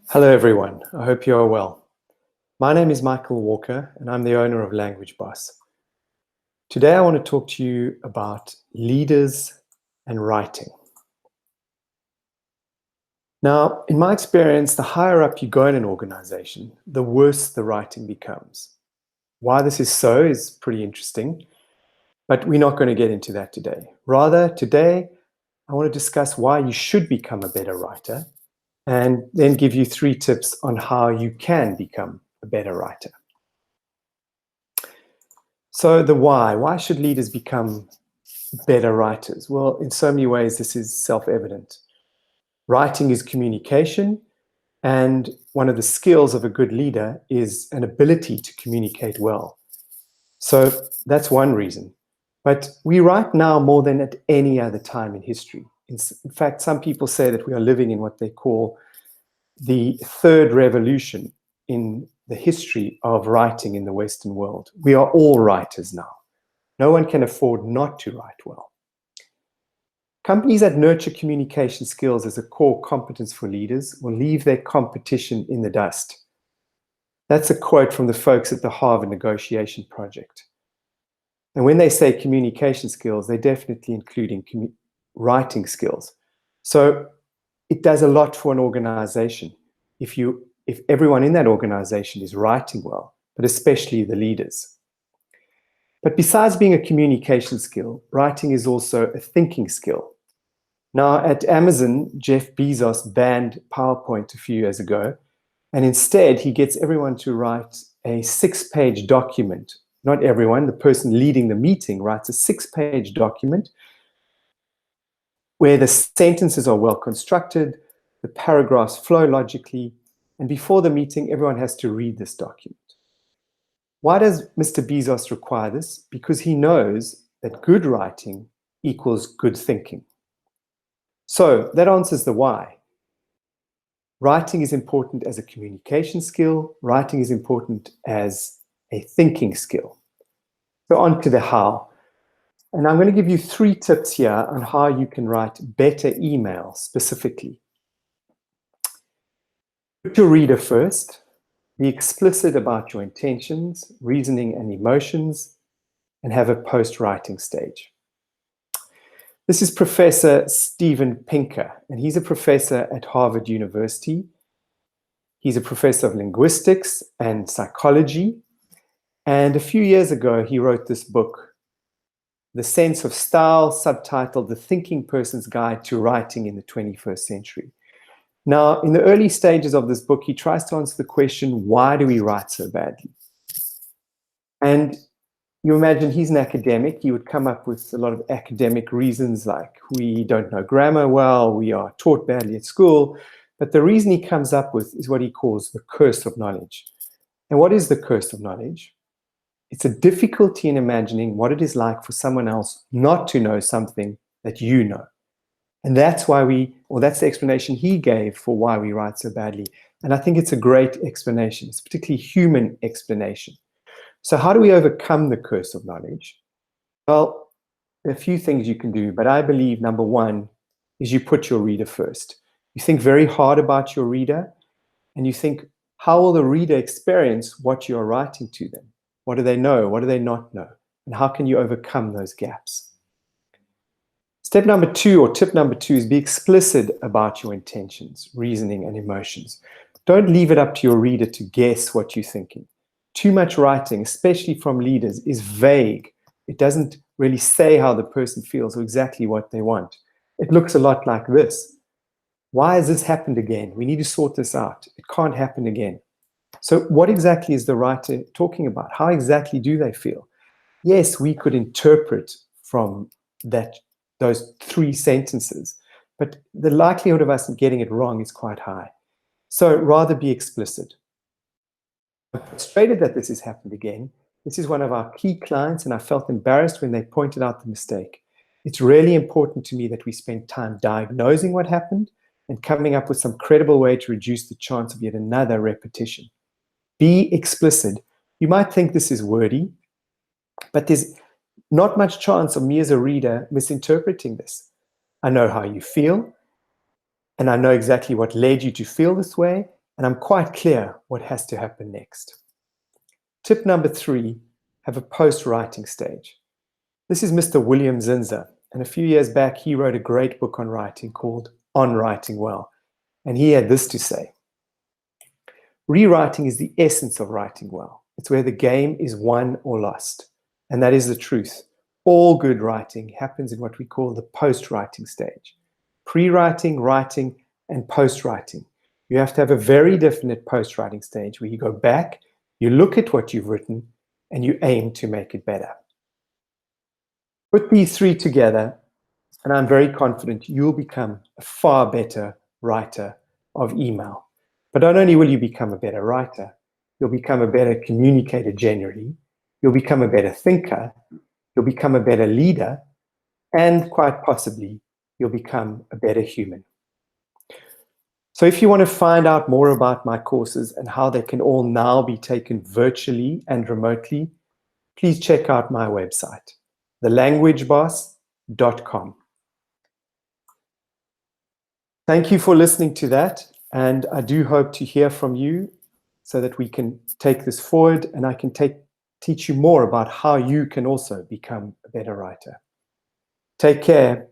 Hello everyone, I hope you are well. My name is Michael Walker and I'm the owner of Language Boss. Today I want to talk to you about leaders and writing. Now, in my experience, the higher up you go in an organization, the worse the writing becomes. Why this is so is pretty interesting, but we're not going to get into that today. Rather, today I want to discuss why you should become a better writer and then give you 3 tips on how you can become a better writer. So the why should leaders become better writers? Well, in so many ways, this is self-evident. Writing is communication, and one of the skills of a good leader is an ability to communicate well. So that's one reason. But we write now more than at any other time in history. In fact, some people say that we are living in what they call the third revolution in the history of writing in the Western world. We are all writers now. No one can afford not to write well. Companies that nurture communication skills as a core competence for leaders will leave their competition in the dust. That's a quote from the folks at the Harvard Negotiation Project. And when they say communication skills, they're definitely including writing skills. So it does a lot for an organization if everyone in that organization is writing well, but especially the leaders. But besides being a communication skill, writing is also a thinking skill. Now, at Amazon, Jeff Bezos banned PowerPoint a few years ago, and instead he gets everyone to write a 6-page document. Not everyone, the person leading the meeting writes a 6-page document where the sentences are well constructed, the paragraphs flow logically, and before the meeting, everyone has to read this document. Why does Mr. Bezos require this? Because he knows that good writing equals good thinking. So that answers the why. Writing is important as a communication skill. Writing is important as a thinking skill. So on to the how. And I'm going to give you 3 tips here on how you can write better emails specifically. Put your reader first. Be explicit about your intentions, reasoning, and emotions, and have a post-writing stage. This is Professor Steven Pinker, and he's a professor at Harvard University. He's a professor of linguistics and psychology. And a few years ago, he wrote this book, The Sense of Style, subtitled The Thinking Person's Guide to Writing in the 21st Century. Now, in the early stages of this book, he tries to answer the question, why do we write so badly? And you imagine he's an academic. He would come up with a lot of academic reasons like we don't know grammar well, we are taught badly at school. But the reason he comes up with is what he calls the curse of knowledge. And what is the curse of knowledge? It's a difficulty in imagining what it is like for someone else not to know something that you know. And that's why that's the explanation he gave for why we write so badly. And I think it's a great explanation. It's a particularly human explanation. So how do we overcome the curse of knowledge? Well, there are a few things you can do, but I believe number 1 is you put your reader first. You think very hard about your reader, and you think, how will the reader experience what you're writing to them? What do they know? What do they not know? And how can you overcome those gaps? Step number 2, or tip number 2, is be explicit about your intentions, reasoning, and emotions. Don't leave it up to your reader to guess what you're thinking. Too much writing, especially from leaders, is vague. It doesn't really say how the person feels or exactly what they want. It looks a lot like this. Why has this happened again? We need to sort this out. It can't happen again. So what exactly is the writer talking about? How exactly do they feel? Yes, we could interpret from those 3 sentences, but the likelihood of us getting it wrong is quite high. So rather be explicit. I'm frustrated that this has happened again. This is one of our key clients, and I felt embarrassed when they pointed out the mistake. It's really important to me that we spend time diagnosing what happened and coming up with some credible way to reduce the chance of yet another repetition. Be explicit. You might think this is wordy, but there's not much chance of me as a reader misinterpreting this. I know how you feel, and I know exactly what led you to feel this way, and I'm quite clear what has to happen next. Tip number 3, have a post-writing stage. This is Mr. William Zinsser, and a few years back, he wrote a great book on writing called On Writing Well, and he had this to say: rewriting is the essence of writing well. It's where the game is won or lost, and that is the truth. All good writing happens in what we call the post-writing stage. Pre-writing, writing, and post-writing. You have to have a very definite post-writing stage where you go back, you look at what you've written, and you aim to make it better. Put these 3 together, and I'm very confident you'll become a far better writer of email. But not only will you become a better writer, you'll become a better communicator generally, you'll become a better thinker, you'll become a better leader, and quite possibly, you'll become a better human. So if you want to find out more about my courses and how they can all now be taken virtually and remotely, please check out my website, thelanguageboss.com. Thank you for listening to that, and I do hope to hear from you so that we can take this forward and I can teach you more about how you can also become a better writer. Take care.